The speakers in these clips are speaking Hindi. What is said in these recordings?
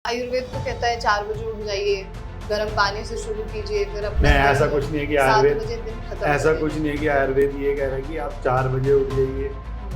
आयुर्वेद तो कहता है 4 बजे उठ जाइए, गर्म पानी से शुरू कीजिए, फिर अपना नहीं, ऐसा कुछ नहीं है कि 7 आयुर्वेद बजे दिन खत्म ऐसा करिए। कुछ नहीं है कि आयुर्वेद ये कह रहा है कि आप 4 बजे उठ जाइए,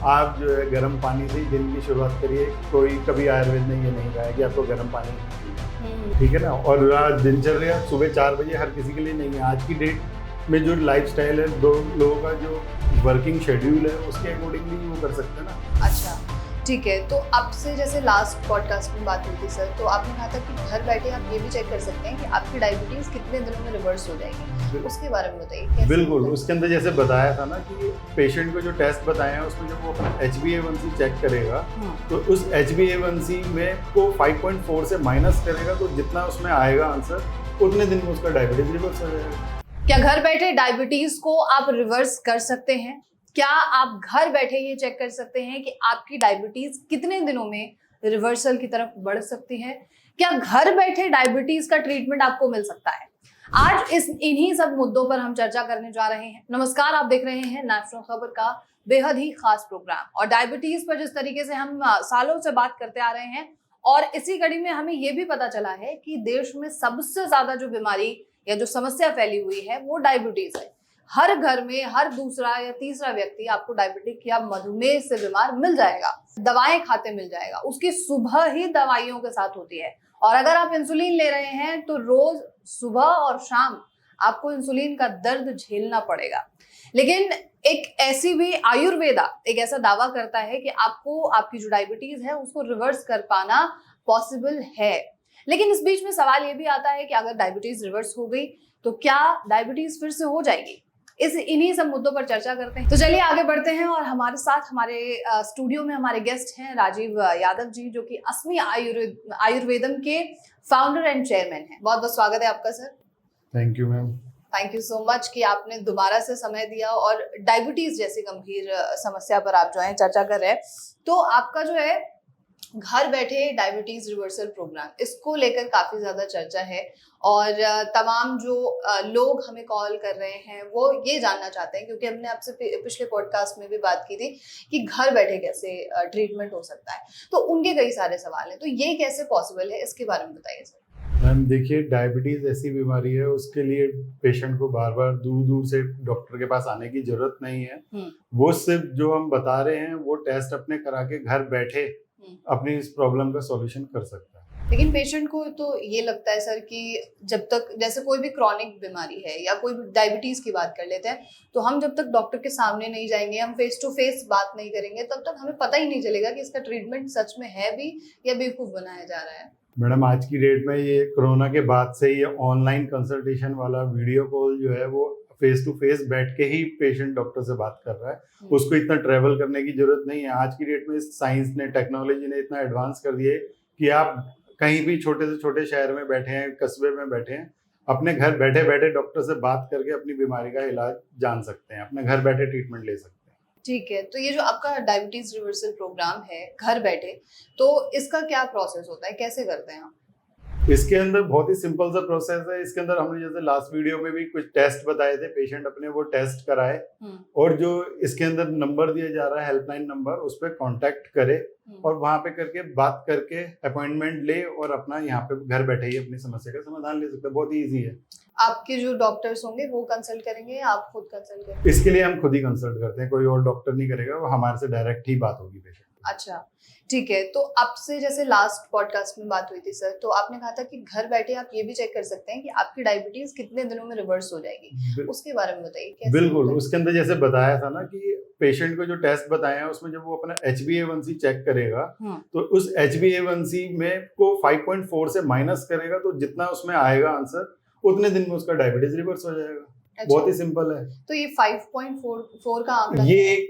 आप जो है गर्म पानी से ही दिन की शुरुआत करिए। कोई कभी आयुर्वेद ने ये नहीं कहा है कि आपको गर्म पानी नहीं पीना, ठीक है ना। और दिनचर्या सुबह 4 बजे हर किसी के लिए नहीं है। आज की डेट में जो लाइफस्टाइल है, दो लोगों का जो वर्किंग शेड्यूल है, उसके अकॉर्डिंगली वो कर सकते हैं ना। अच्छा, ठीक है। तो आपसे जैसे लास्ट पॉडकास्ट में बात हुई थी सर, तो आपने कहा था कि घर बैठे आप ये भी चेक कर सकते हैं कि आपकी डायबिटीज कितने दिनों में रिवर्स हो जाएगी, उसके बारे में बताइए कैसे? बिल्कुल, उसके अंदर जैसे बताया था ना कि पेशेंट को जो टेस्ट बताए हैं उसमें जब वो अपना HbA1c चेक करेगा तो उस HbA1c में को 5.4 से माइनस करेगा, तो जितना उसमें आएगा आंसर उतने दिन में उसका डायबिटीज रिवर्स हो जाएगा। क्या घर बैठे डायबिटीज को आप रिवर्स कर सकते हैं? क्या आप घर बैठे ये चेक कर सकते हैं कि आपकी डायबिटीज कितने दिनों में रिवर्सल की तरफ बढ़ सकती है? क्या घर बैठे डायबिटीज का ट्रीटमेंट आपको मिल सकता है? आज इन्हीं सब मुद्दों पर हम चर्चा करने जा रहे हैं। नमस्कार, आप देख रहे हैं नेशनल खबर का बेहद ही खास प्रोग्राम। और डायबिटीज पर जिस तरीके से हम सालों से बात करते आ रहे हैं, और इसी कड़ी में हमें ये भी पता चला है कि देश में सबसे ज्यादा जो बीमारी या जो समस्या फैली हुई है वो डायबिटीज है। हर घर में हर दूसरा या तीसरा व्यक्ति आपको डायबिटिक या मधुमेह से बीमार मिल जाएगा, दवाएं खाते मिल जाएगा। उसकी सुबह ही दवाइयों के साथ होती है, और अगर आप इंसुलिन ले रहे हैं तो रोज सुबह और शाम आपको इंसुलिन का दर्द झेलना पड़ेगा। लेकिन एक ऐसी भी आयुर्वेदा एक ऐसा दावा करता है कि आपको आपकी जो डायबिटीज है उसको रिवर्स कर पाना पॉसिबल है। लेकिन इस बीच में सवाल ये भी आता है कि अगर डायबिटीज रिवर्स हो गई तो क्या डायबिटीज फिर से हो जाएगी? इन्हीं सब मुद्दों पर चर्चा करते हैं। तो चलिए आगे बढ़ते हैं, और हमारे साथ हमारे स्टूडियो में हमारे गेस्ट हैं राजीव यादव जी, जो कि अस्मी आयुर्वेदम के फाउंडर एंड चेयरमैन हैं। बहुत बहुत स्वागत है आपका sir. Thank you ma'am. Thank you so much कि आपने दोबारा से समय दिया और डायबिटीज जैसी गंभीर समस्या पर आप जो है चर्चा कर रहे हैं। तो आपका जो है घर बैठे डायबिटीज रिवर्सल प्रोग्राम, इसको लेकर काफी ज्यादा चर्चा है, और तमाम जो लोग हमें कॉल कर रहे हैं वो ये जानना चाहते हैं, क्योंकि हमने आपसे पिछले पॉडकास्ट में भी बात की थी कि घर बैठे कैसे ट्रीटमेंट हो सकता है, तो उनके कई सारे सवाल हैं। तो ये कैसे पॉसिबल है, इसके बारे में बताइए सर। मैम देखिए, डायबिटीज ऐसी बीमारी है, उसके लिए पेशेंट को बार बार दूर दूर से डॉक्टर के पास आने की जरूरत नहीं है। वो सिर्फ जो हम बता रहे हैं वो टेस्ट अपने करा के घर बैठे अपनी इस प्रॉब्लम का सॉल्यूशन कर सकता है। लेकिन पेशेंट को तो ये लगता है सर कि जब तक, जैसे कोई भी क्रॉनिक बीमारी है या कोई भी डायबिटीज की बात कर लेते हैं, तो हम जब तक डॉक्टर के सामने नहीं जाएंगे, हम फेस टू फेस बात नहीं करेंगे, तब तक हमें पता ही नहीं चलेगा कि इसका ट्रीटमेंट सच में है भी या बेवकूफ बनाया जा रहा है। मैडम आज की डेट में ये कोरोना के बाद से ये ऑनलाइन कंसल्टेशन वाला वीडियो कॉल जो है वो फेस टू फेस बैठ के ही पेशेंट डॉक्टर से बात कर रहा है। उसको इतना ट्रेवल करने की जरूरत नहीं है। आज की डेट में साइंस ने, टेक्नोलॉजी ने इतना एडवांस कर दिए कि आप कहीं भी छोटे से छोटे शहर में बैठे हैं, कस्बे में बैठे हैं, अपने घर बैठे बैठे डॉक्टर से बात करके अपनी बीमारी का इलाज जान सकते हैं, अपने घर बैठे ट्रीटमेंट ले सकते हैं। ठीक है, तो ये जो आपका डायबिटीज रिवर्सल प्रोग्राम है घर बैठे, तो इसका क्या प्रोसेस होता है, कैसे करते हैं आप? इसके अंदर बहुत ही सिंपल सा प्रोसेस है। इसके अंदर हमने जैसे लास्ट वीडियो में भी कुछ टेस्ट बताए थे, पेशेंट अपने वो टेस्ट कराए, और जो इसके अंदर नंबर दिया जा रहा है हेल्पलाइन नंबर, उस पर कॉन्टेक्ट करे और वहां पे करके बात करके अपॉइंटमेंट ले और अपना यहाँ पे घर बैठे ही अपनी समस्या का समाधान ले सकते हैं। बहुत ही ईजी है। आपके जो डॉक्टर्स होंगे वो कंसल्ट करेंगे या आप खुद कंसल्ट करेंगे? इसके लिए हम खुद ही कंसल्ट करते हैं, कोई और डॉक्टर नहीं करेगा, वो हमारे से डायरेक्ट ही बात होगी पेशेंट। अच्छा, ठीक है। तो आपसे जैसे लास्ट पॉडकास्ट में बात हुई थी सर, तो आपने कहा था कि घर बैठे आप ये भी चेक कर सकते हैं कि आपकी डायबिटीज कितने दिनों में रिवर्स हो जाएगी, उसके बारे में बताइए कैसे? बिल्कुल, उसके अंदर जैसे बताया था ना कि पेशेंट को जो टेस्ट बताए हैं उसमें जब वो अपना HbA1c चेक करेगा तो उस HbA1c में को 5.4 से माइनस करेगा, तो जितना उसमें आएगा आंसर उतने दिन में उसका डायबिटीज रिवर्स हो जाएगा। अच्छा, बहुत ही सिंपल है। तो ये 5.4 का आंकड़ा ये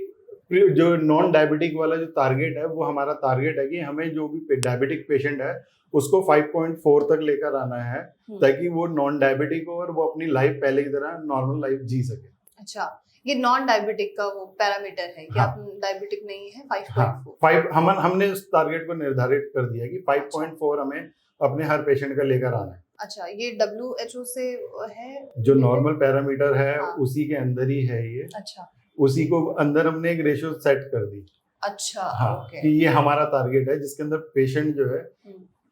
जो नॉन डायबिटिक वाला जो टारगेट है वो हमारा टारगेट है कि हमें जो भी डायबिटिक पेशेंट है उसको 5.4 तक लेकर आना है, ताकि वो नॉन डायबिटिक हो और वो अपनी लाइफ पहले की तरह नॉर्मल लाइफ जी सके। अच्छा, ये नॉन डायबिटिक का वो पैरामीटर है कि आप डायबिटिक नहीं है 5.4। हमने उस टारगेट को निर्धारित कर दिया कि 5.4 हमें अपने हर पेशेंट का लेकर आना है। अच्छा, ये WHO से है जो नॉर्मल पैरामीटर है उसी के अंदर ही है ये। अच्छा, उसी को अंदर हमने एक रेशियो सेट कर दी। अच्छा, हाँ, कि ये हमारा टारगेट है जिसके अंदर पेशेंट जो है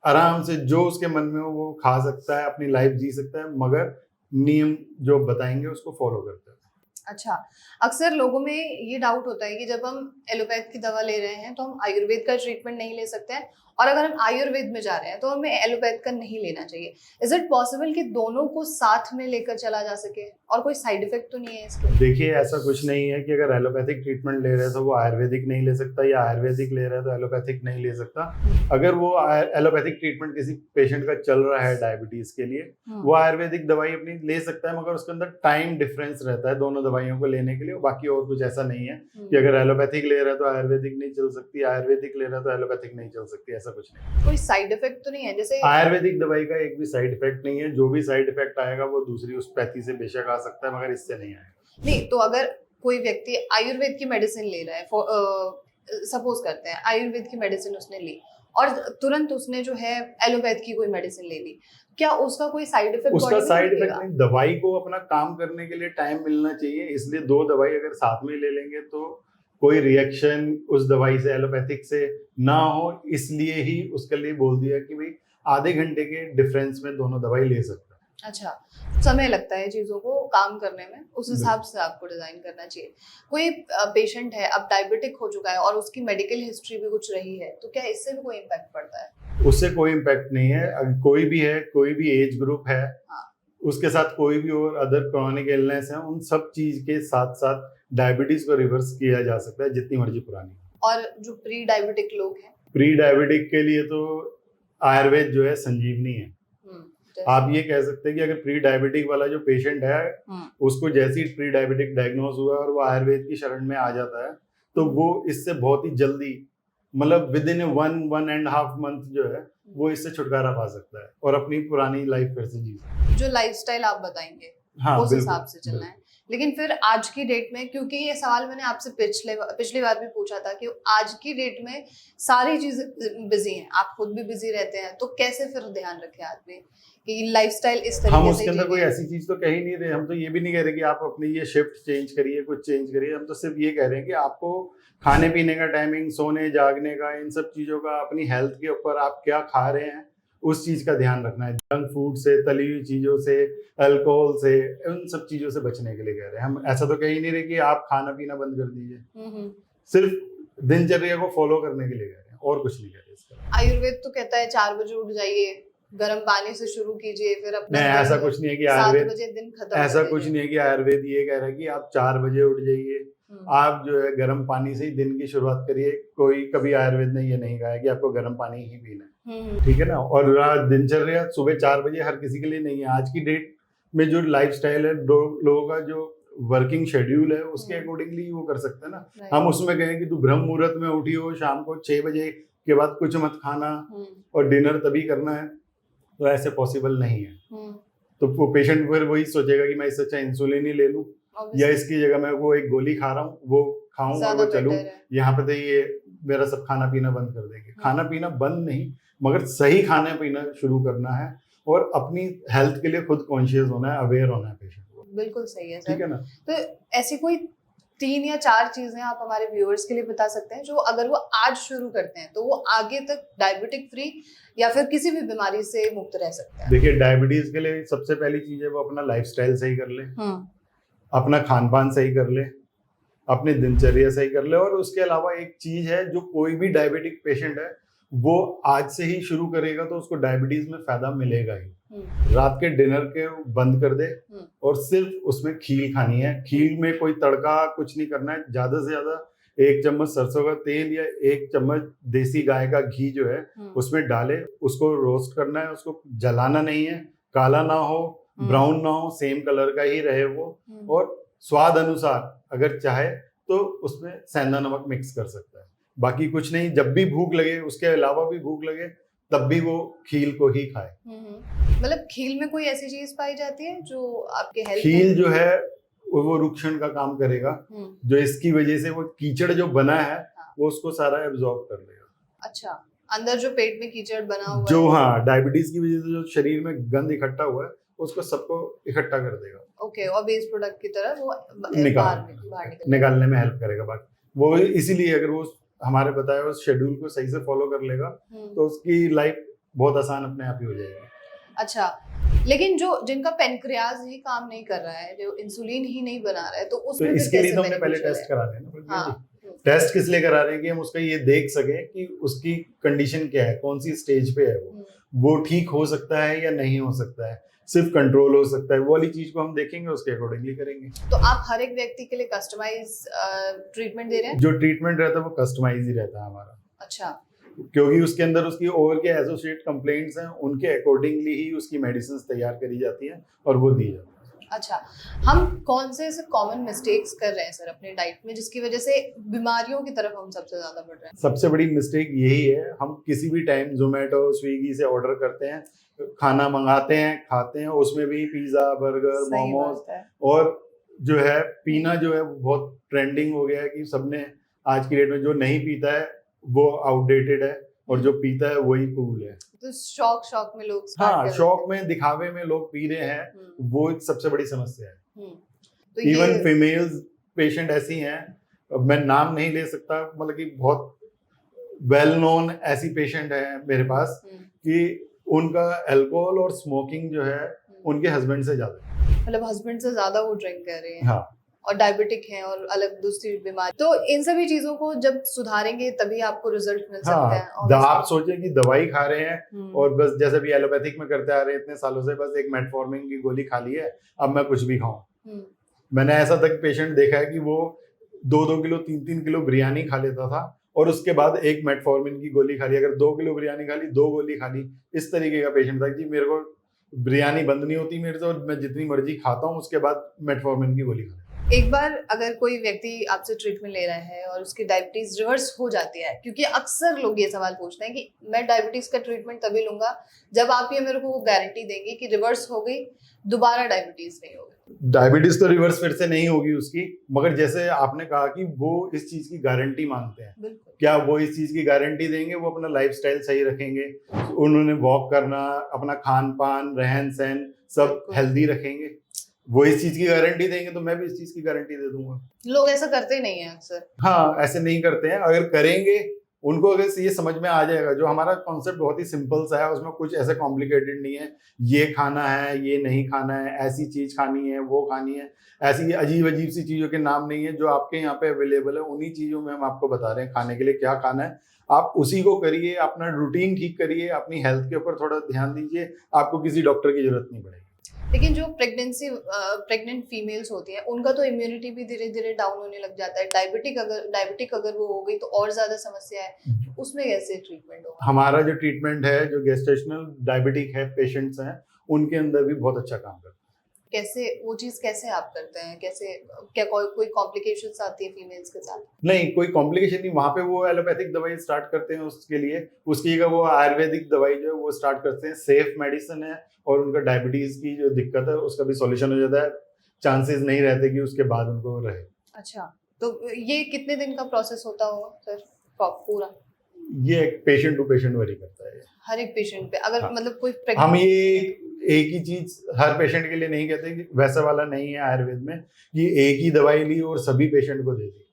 आराम से जो उसके मन में हो वो खा सकता है, अपनी लाइफ जी सकता है, मगर नियम जो बताएंगे उसको फॉलो करता है। अच्छा, अक्सर लोगों में ये डाउट होता है कि जब हम एलोपैथ की दवा ले रहे हैं तो हम आयुर्वेद का ट्रीटमेंट नहीं ले सकते हैं, और अगर हम आयुर्वेद में जा रहे हैं तो हमें एलोपैथ का नहीं लेना चाहिए। इज इट पॉसिबल कि दोनों को साथ में लेकर चला जा सके, और कोई साइड इफेक्ट तो नहीं है इसके? देखिए, ऐसा कुछ नहीं है कि अगर एलोपैथिक ट्रीटमेंट ले रहे हैं तो वो आयुर्वेदिक नहीं ले सकता, या आयुर्वेदिक ले रहा है तो एलोपैथिक नहीं ले सकता। अगर वो एलोपैथिक ट्रीटमेंट किसी पेशेंट का चल रहा है डायबिटीज के लिए, वो आयुर्वेदिक दवाई अपनी ले सकता है, मगर उसके अंदर टाइम डिफरेंस रहता है दोनों दवाइयों को लेने के लिए। बाकी और कुछ ऐसा नहीं है कि अगर एलोपैथिक ले रहा है तो आयुर्वेदिक नहीं चल सकती, आयुर्वेदिक ले रहा है तो एलोपैथिक नहीं चल सकती, ऐसा कुछ नहीं। कोई साइड इफेक्ट तो नहीं है? जैसे आयुर्वेदिक दवाई का एक भी साइड इफेक्ट नहीं है, जो भी साइड इफेक्ट आएगा वो दूसरी उस पैथी से बेशक आ सकता है, मगर इससे नहीं आएगा। नहीं, तो अगर कोई व्यक्ति आयुर्वेद की मेडिसिन ले रहा है, सपोज करते हैं आयुर्वेद की मेडिसिन उसने ली और तुरंत उसने जो है एलोपैथ की कोई मेडिसिन ले ली, क्या उसका कोई साइड इफेक्ट? उसका साइड इफेक्ट नहीं, दवाई को अपना काम करने के लिए टाइम मिलना चाहिए, इसलिए दो दवाई अगर साथ में ले लेंगे तो कोई रिएक्शन उस दवाई से एलोपैथिक से ना हो, इसलिए ही उसके लिए बोल दिया कि भाई आधे घंटे के डिफरेंस में दोनों दवाई ले सकते हैं। अच्छा, समय लगता है चीजों को काम करने में, उस हिसाब से आपको डिजाइन करना चाहिए। कोई पेशेंट है अब डायबिटिक हो चुका है और उसकी मेडिकल हिस्ट्री भी कुछ रही है, तो क्या इससे भी कोई इम्पैक्ट पड़ता है? उससे कोई इम्पैक्ट नहीं है। अगर कोई भी है, कोई भी एज ग्रुप है, हाँ। उसके साथ कोई भी और अदर क्रॉनिक इलनेस है, उन सब चीज के साथ साथ डायबिटीज को रिवर्स किया जा सकता है, जितनी मर्जी पुरानी। और जो प्री डायबिटिक लोग हैं, प्री डायबिटिक के लिए तो आयुर्वेद जो है संजीवनी है। आप ये कह सकते हैं कि अगर प्री डायबिटिक वाला जो पेशेंट है, उसको जैसे ही प्री डायबिटिक डायग्नोज हुआ और वो आयुर्वेद की शरण में आ जाता है, तो वो इससे बहुत ही जल्दी, मतलब विद इन 1.5 मंथ जो है वो इससे छुटकारा पा सकता है और अपनी पुरानी लाइफ फिर से जी सकता है। जो लाइफस्टाइल आप बताएंगे, हाँ, उस हिसाब से चलना है। लेकिन फिर आज की डेट में, क्योंकि ये सवाल मैंने आपसे पिछली बार भी पूछा था कि आज की डेट में सारी चीजें बिजी हैं, आप खुद भी बिजी रहते हैं, तो कैसे फिर ध्यान रखे आदमी कि लाइफस्टाइल इस तरीके से? हम उसके अंदर कोई ऐसी चीज तो कह ही नहीं रहे, हम तो ये भी नहीं कह रहे कि आप अपनी ये शिफ्ट चेंज करिए, कुछ चेंज करिए। हम तो सिर्फ ये कह रहे हैं कि आपको खाने पीने का टाइमिंग, सोने जागने का, इन सब चीजों का, अपनी हेल्थ के ऊपर आप क्या खा रहे हैं उस चीज का ध्यान रखना है। जंक फूड से, तली हुई चीजों से, अल्कोहल से, उन सब चीजों से बचने के लिए कह रहे हैं। हम ऐसा तो कह ही नहीं रहे कि आप खाना पीना बंद कर दीजिए, सिर्फ दिनचर्या को फॉलो करने के लिए कह रहे हैं, और कुछ नहीं कह रहे इसका। आयुर्वेद तो कहता है 4 बजे उठ जाइए, गर्म पानी से शुरू कीजिए, फिर अपना नहीं, ऐसा कुछ नहीं है कि 7 आयुर्वेद, बजे दिन खत्म, ऐसा कुछ नहीं है कि आयुर्वेद ये कह रहा है कि आप 4 बजे उठ जाइए, आप जो है गर्म पानी से ही दिन की शुरुआत करिए। कोई कभी आयुर्वेद ने ये नहीं कहा है कि आपको गर्म पानी ही पीना है, ठीक है ना। और दिनचर्या सुबह 4 बजे हर किसी के लिए नहीं है। आज की डेट में जो लाइफस्टाइल है, लोगों का जो वर्किंग शेड्यूल है, उसके अकॉर्डिंगली वो कर सकते हैं ना। हम उसमें कहें कि तू ब्रह्म मुहूर्त में उठी हो, शाम को 6 बजे के बाद कुछ मत खाना और डिनर तभी करना है, तो ऐसे पॉसिबल नहीं है। तो वो पेशेंट फिर वही सोचेगा कि मैं इससे अच्छा इंसुलिन ही ले लूं, या इसकी जगह मैं वो एक गोली खा रहा हूँ वो खाऊं और वो चलूं, यहाँ पे तो ये मेरा सब खाना पीना बंद कर देंगे। खाना पीना बंद नहीं, मगर सही खाना पीना शुरू करना है और अपनी हेल्थ के लिए खुद कॉन्शियस होना है, अवेयर होना है पेशेंट को। बिल्कुल सही है सर, ठीक है ना। तो ऐसी कोई 3 या 4 चीजें आप हमारे व्यूअर्स के लिए बता सकते हैं जो अगर वो आज शुरू करते हैं तो वो आगे तक डायबिटिक फ्री या फिर किसी भी बीमारी से मुक्त रह सकते हैं? देखिए, डायबिटीज के लिए सबसे पहली चीज है वो अपना लाइफस्टाइल सही कर ले, अपना खान पान सही कर ले, अपनी दिनचर्या सही कर ले। और उसके अलावा एक चीज है जो कोई भी डायबिटिक पेशेंट है वो आज से ही शुरू करेगा तो उसको डायबिटीज में फायदा मिलेगा ही। रात के डिनर के बंद कर दे और सिर्फ उसमें खील खानी है। खील में कोई तड़का कुछ नहीं करना है, ज्यादा से ज्यादा 1 चम्मच सरसों का तेल या 1 चम्मच देसी गाय का घी जो है उसमें डाले, उसको रोस्ट करना है, उसको जलाना नहीं है, काला ना हो, ब्राउन ना हो, सेम कलर का ही रहे वो। और स्वाद अनुसार अगर चाहे तो उसमें सेंधा नमक मिक्स कर सकता है, बाकी कुछ नहीं। जब भी भूख लगे, उसके अलावा भी भूख लगे, तब भी वो खील को ही खाए। मतलब खील में कोई ऐसी चीज पाई जाती है जो आपके हेल्थ खील जो है वो रुक्षण का काम करेगा, जो इसकी वजह से वो कीचड़ जो बना है वो उसको सारा एब्जॉर्ब कर लेगा। अच्छा, अंदर जो पेट में कीचड़ बना हुआ जो, हाँ, डायबिटीज की वजह से जो शरीर में गंद इकट्ठा हुआ है उसको सबको इकट्ठा कर देगा। ओके, और वेस्ट प्रोडक्ट की तरह वो निकालने में हेल्प करेगा। बाकी वो इसीलिए अगर वो हमारे बताए उस शेड्यूल को सही से फॉलो कर लेगा तो उसकी लाइफ बहुत आसान अपने आप ही हो जाएगी। अच्छा, लेकिन जिनका पेनक्रियाज ही काम नहीं कर रहा है, जो इंसुलिन ही नहीं बना रहा है, तो तो उसमें फिर इसके लिए कैसे तो हमने पहले बेनिफिशियल टेस्ट है? करा रहे हैं ना प्रज्ञा जी। हाँ। टेस्ट किस लिए करा रहे हैं कि हम उसका ये देख सके कि उसकी कंडीशन क्या है, कौन सी स्टेज पे है वो ठीक हो सकता है या नहीं हो सकता है, सिर्फ कंट्रोल हो सकता है, वो वाली चीज को हम देखेंगे, उसके अकॉर्डिंगली करेंगे। तो आप हर एक व्यक्ति के लिए कस्टमाइज ट्रीटमेंट दे रहे हैं? जो ट्रीटमेंट रहता है वो कस्टमाइज ही रहता है हमारा। अच्छा, क्योंकि उसके अंदर उसकी ओवर के एसोसिएट कंप्लेंट्स हैं, उनके अकॉर्डिंगली ही उसकी मेडिसिन तैयार करी जाती हैं और वो दी जाती है। अच्छा, हम कौन से ऐसे कॉमन मिस्टेक्स कर रहे हैं सर अपने डाइट में जिसकी वजह से बीमारियों की तरफ हम सबसे ज्यादा बढ़ रहे हैं? सबसे बड़ी मिस्टेक यही है, हम किसी भी टाइम जोमेटो स्विगी से ऑर्डर करते हैं, खाना मंगाते हैं, खाते हैं, उसमें भी पिज्जा बर्गर सही मोमोज, बात है। और जो है पीना जो है वो बहुत ट्रेंडिंग हो गया है कि सबने आज की डेट में जो नहीं पीता है वो आउटडेटेड है और जो पीता है वही कूल है। तो शौक में लोग start हाँ, कर शौक में दिखावे में लोग पी रहे हैं, हम्म, वो एक सबसे बड़ी समस्या है। तो इवन ये फीमेल्स पेशेंट ऐसी हैं, अब मैं नाम नहीं ले सकता, मतलब कि बहुत वेल नोन ऐसी पेशेंट है मेरे पास कि उनका अल्कोहल और स्मोकिंग जो है उनके हस्बैंड से ज्यादा है। मतलब हस्बैंड से ज्यादा वो ड्रिंक कर रहे हैं। हाँ, और डायबिटिक हैं और अलग दूसरी बीमारी, तो इन सभी चीजों को जब सुधारेंगे तभी आपको रिजल्ट मिल सकता है। हाँ, आप सोचें कि दवाई खा रहे हैं और और बस जैसे भी एलोपैथिक में करते आ रहे हैं इतने सालों से, बस एक मेटफॉर्मिन की गोली खा ली है, अब मैं कुछ भी खाऊं। मैंने ऐसा तक पेशेंट देखा है कि वो 2-2 किलो 3-3 किलो बिरयानी खा लेता था और उसके बाद एक मेटफॉर्मिन की गोली खा ली, अगर 2 किलो बिरयानी खा ली 2 गोली खा ली, इस तरीके का पेशेंट था कि मेरे को बिरयानी बंद नहीं होती मेरे से और मैं जितनी मर्जी खाता हूँ, उसके बाद मेटफॉर्मिन की गोली खा। एक बार अगर कोई व्यक्ति आपसे ट्रीटमेंट ले रहा है और उसकी डायबिटीज रिवर्स हो जाती है, क्योंकि अक्सर लोग ये सवाल पूछते हैं कि मैं डायबिटीज का ट्रीटमेंट तभी लूंगा जब आप ये मेरे को गारंटी देंगे कि रिवर्स हो गई, दोबारा डायबिटीज नहीं होगी। डायबिटीज तो रिवर्स फिर से नहीं होगी उसकी, मगर जैसे आपने कहा कि वो इस चीज की गारंटी मांगते हैं। बिल्कुल। क्या वो इस चीज की गारंटी देंगे? वो अपना लाइफस्टाइल सही रखेंगे, उन्होंने वॉक करना, अपना खान पान रहन सहन सब हेल्दी रखेंगे, वो इस चीज की गारंटी देंगे तो मैं भी इस चीज की गारंटी दे दूंगा। लोग ऐसा करते नहीं है अक्सर। हाँ, ऐसे नहीं करते हैं, अगर करेंगे उनको अगर ये समझ में आ जाएगा, जो हमारा कॉन्सेप्ट बहुत ही सिंपल सा है, उसमें कुछ ऐसे कॉम्प्लिकेटेड नहीं है, ये खाना है ये नहीं खाना है, ऐसी चीज खानी है वो खानी है, ऐसी अजीब अजीब सी चीजों के नाम नहीं है, जो आपके यहाँ पे अवेलेबल है उन्हीं चीजों में हम आपको बता रहे हैं खाने के लिए क्या खाना है, आप उसी को करिए, अपना रूटीन ठीक करिए, अपनी हेल्थ के ऊपर थोड़ा ध्यान दीजिए, आपको किसी डॉक्टर की जरूरत नहीं पड़ेगी। लेकिन जो प्रेग्नेंट फीमेल्स होती हैं उनका तो इम्यूनिटी भी धीरे धीरे डाउन होने लग जाता है, डायबिटिक अगर वो हो गई तो और ज्यादा समस्या है, उसमें कैसे ट्रीटमेंट होगा? हमारा जो ट्रीटमेंट है, जो गेस्टेशनल डायबिटिक है पेशेंट्स हैं, उनके अंदर भी बहुत अच्छा काम करता है। कैसे वो चीज कैसे आप करते हैं? कैसे, क्या कोई कॉम्प्लिकेशंस आती है फीमेल्स के साथ? नहीं, कोई कॉम्प्लिकेशन नहीं, वहाँ पे वो एलोपैथिक दवाई स्टार्ट करते हैं उसके लिए, उसकी जगह वो आयुर्वेदिक दवाई जो है वो स्टार्ट करते हैं, सेफ मेडिसिन है और उनका डायबिटीज की जो दिक्कत है उसका भी सॉल्यूशन हो जाता है, चांसेस नहीं रहते कि उसके बाद उनको रहे। अच्छा, तो ये कितने दिन का प्रोसेस होता होगा सर पूरा? ये पेशेंट टू पेशेंट वेरी करता है, हर एक पेशेंट पे अगर हाँ। मतलब कोई हम ये एक ही चीज हर पेशेंट के लिए नहीं कहते कि वैसा वाला नहीं है आयुर्वेद में कि एक ही दवाई ली और सभी पेशेंट को दे दी।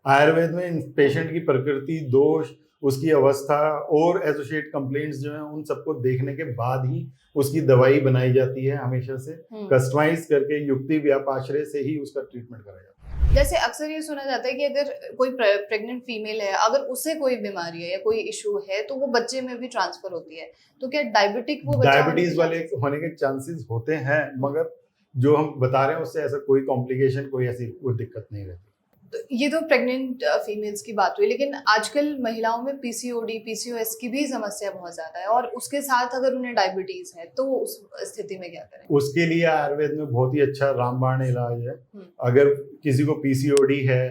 आयुर्वेद में पेशेंट की प्रकृति, दोष, उसकी अवस्था और एसोसिएट कंप्लेंट्स जो हैं उन सबको देखने के बाद ही उसकी दवाई बनाई जाती है, हमेशा से कस्टमाइज करके युक्ति व्यापाश्रय से ही उसका ट्रीटमेंट करा जाता है। जैसे अक्सर ये सुना जाता है कि अगर कोई प्रेग्नेंट फीमेल है, अगर उसे कोई बीमारी है या कोई इशू है तो वो बच्चे में भी ट्रांसफर होती है, तो क्या डायबिटिक वो बच्चा डायबिटीज वाले होने के चांसेस होते हैं, मगर जो हम बता रहे हैं उससे ऐसा कोई कॉम्प्लिकेशन, कोई ऐसी कोई दिक्कत नहीं रहती। तो ये तो प्रेग्नेंट फीमेल्स की बात हुई, लेकिन आजकल महिलाओं में पीसीओडी पीसीओएस की भी समस्या बहुत ज्यादा है और उसके साथ अगर उन्हें डायबिटीज है तो उस स्थिति में क्या करें? उसके लिए आयुर्वेद में बहुत ही अच्छा रामबाण इलाज है। अगर किसी को पीसीओडी है,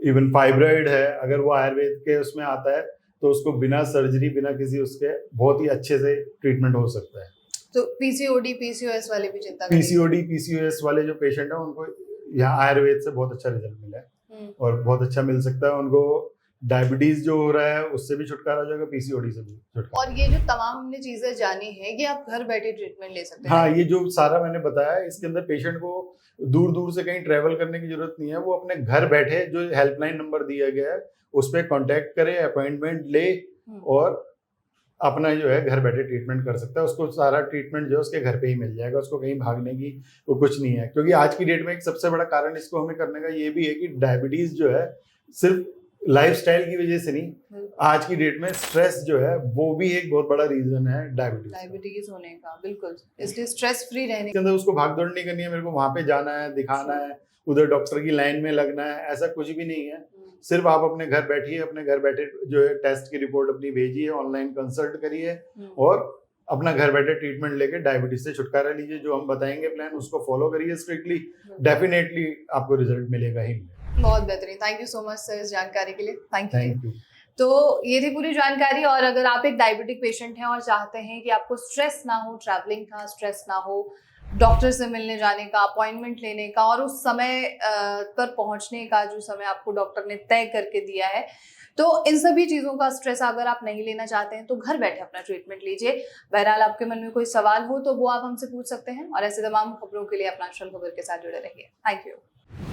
इवन फाइब्रॉइड है, अगर वो आयुर्वेद के उसमें आता है तो उसको बिना सर्जरी, बिना किसी उसके बहुत ही अच्छे से ट्रीटमेंट हो सकता है। तो पीसीओडी पीसीओएस वाले भी चिंता पीसीओडी पीसीओएस वाले जो पेशेंट है उनको यहाँ आयुर्वेद से बहुत अच्छा रिजल्ट मिला है और बहुत अच्छा मिल सकता है उनको। डायबिटीज जो हो रहा है उससे भी छुटकारा हो जाएगा, पीसीओडी से भी छुटकारा। और ये जो तमाम हमने चीजें जानी है ये आप घर बैठे ट्रीटमेंट ले सकते हैं। हाँ, ये जो सारा मैंने बताया इसके अंदर पेशेंट को दूर दूर से कहीं ट्रेवल करने की जरूरत नहीं है, वो अपने घर बैठे जो हेल्पलाइन नंबर दिया गया है उस पर कॉन्टेक्ट करे, अपॉइंटमेंट ले और अपना जो है घर बैठे ट्रीटमेंट कर सकता है। उसको सारा ट्रीटमेंट जो है उसके घर पे ही मिल जाएगा, उसको कहीं भागने की वो कुछ नहीं है। क्योंकि आज की डेट में एक सबसे बड़ा कारण इसको हमें करने का ये भी है कि डायबिटीज जो है सिर्फ लाइफस्टाइल की वजह से नहीं, आज की डेट में स्ट्रेस जो है वो भी एक बहुत बड़ा रीजन है डायबिटीज होने का। बिल्कुल, इसलिए स्ट्रेस फ्री रहने के अंदर उसको भागदौड़ नहीं करनी है, मेरे को वहां पे जाना है, दिखाना है, उधर डॉक्टर की लाइन में लगना है, ऐसा कुछ भी नहीं है। सिर्फ आप अपने घर बैठिए, अपने घर बैठे जो है टेस्ट की रिपोर्ट अपनी भेजिए, ऑनलाइन कंसल्ट करिए और अपना घर बैठे ट्रीटमेंट लेके डायबिटीज से छुटकारा लीजिए। जो हम बताएंगे प्लान उसको फॉलो करिए स्ट्रिक्टली, डेफिनेटली आपको रिजल्ट मिलेगा ही मिलेगा। बहुत बेहतरीन, thank you so much sir इस जानकारी के लिए। Thank you. तो ये थी पूरी जानकारी। और अगर आप एक डायबिटिक पेशेंट हैं और चाहते हैं कि आपको स्ट्रेस ना हो, ट्रैवलिंग का स्ट्रेस ना हो, डॉक्टर से मिलने जाने का, अपॉइंटमेंट लेने का और उस समय पर पहुंचने का जो समय आपको डॉक्टर ने तय करके दिया है, तो इन सभी चीज़ों का स्ट्रेस अगर आप नहीं लेना चाहते हैं तो घर बैठे अपना ट्रीटमेंट लीजिए। बहरहाल आपके मन में कोई सवाल हो तो वो आप हमसे पूछ सकते हैं और ऐसे तमाम खबरों के लिए अपना अक्षर खबर के साथ जुड़े रहिए। Thank you.